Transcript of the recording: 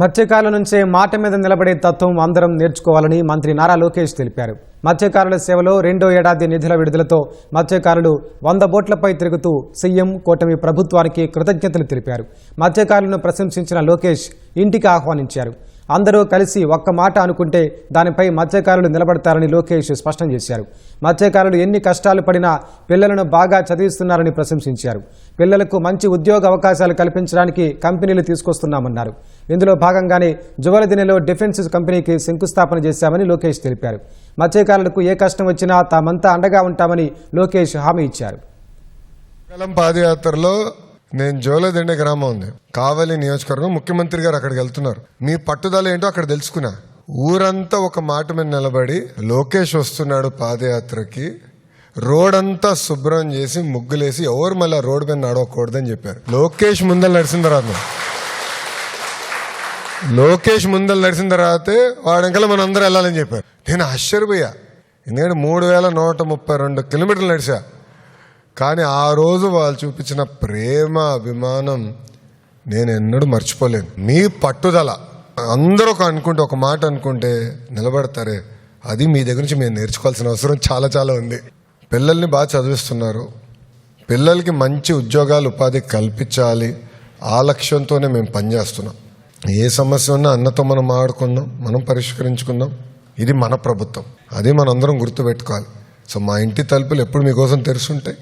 మత్స్యకారుల నుంచే మాట మీద నిలబడే తత్వం అందరం నేర్చుకోవాలని మంత్రి నారా లోకేష్ తెలిపారు. మత్స్యకారుల సేవలో 2వ ఏడాది నిధుల విడుదలతో మత్స్యకారులు 100 బోట్లపై తిరుగుతూ సీఎం కూటమి ప్రభుత్వానికి కృతజ్ఞతలు తెలిపారు. మత్స్యకారులను ప్రశంసించిన లోకేష్ ఇంటికి ఆహ్వానించారు. అందరూ కలిసి ఒక్క మాట అనుకుంటే దానిపై మత్స్యకారులు నిలబడతారని లోకేష్ స్పష్టం చేశారు. మత్స్యకారులు ఎన్ని కష్టాలు పడినా పిల్లలను బాగా చదివిస్తున్నారని ప్రశంసించారు. పిల్లలకు మంచి ఉద్యోగ అవకాశాలు కల్పించడానికి కంపెనీలు తీసుకొస్తున్నామన్నారు. ఇందులో భాగంగానే జువలదినెలో డిఫెన్స్ కంపెనీకి శంకుస్థాపన చేశామని లోకేష్ తెలిపారు. మత్స్యకారులకు ఏ కష్టం వచ్చినా తామంతా అండగా ఉంటామని లోకేష్ హామీ ఇచ్చారు. పాదయాత్రలో నేను జోలదిండే గ్రామం ఉంది, కావలి నియోజకవర్గం. ముఖ్యమంత్రి గారు అక్కడికి వెళ్తున్నారు. మీ పట్టుదల ఏంటో అక్కడ తెలుసుకున్నా. ఊరంతా ఒక మాట మీద నిలబడి లోకేష్ వస్తున్నాడు పాదయాత్రకి, రోడ్ అంతా శుభ్రం చేసి ముగ్గులేసి ఎవరు మళ్ళీ రోడ్డు మీద నడవకూడదని చెప్పారు. లోకేష్ ముందర నడిచిన తర్వాతే వాడు ఇంకా మనం అందరూ వెళ్ళాలని చెప్పారు. నేను ఆశ్చర్యపోయా. ఎందుకంటే 3132 కిలోమీటర్లు నడిచా. కానీ ఆ రోజు వాళ్ళు చూపించిన ప్రేమ అభిమానం నేను ఎన్నడూ మర్చిపోలేను. మీ పట్టుదల, అందరూ ఒక మాట అనుకుంటే నిలబడతారే, అది మీ దగ్గర నుంచి మేము నేర్చుకోవాల్సిన అవసరం చాలా చాలా ఉంది. పిల్లల్ని బాగా చదివిస్తున్నారు. పిల్లలకి మంచి ఉద్యోగాలు ఉపాధి కల్పించాలి, ఆ లక్ష్యంతోనే మేము పనిచేస్తున్నాం. ఏ సమస్య ఉన్నా అన్నతో మనం ఆడుకుందాం, మనం పరిష్కరించుకుందాం. ఇది మన ప్రభుత్వం, అది మనందరం గుర్తుపెట్టుకోవాలి. సో మా ఇంటి తలుపులు ఎప్పుడు మీకోసం తెరుచుంటాయి.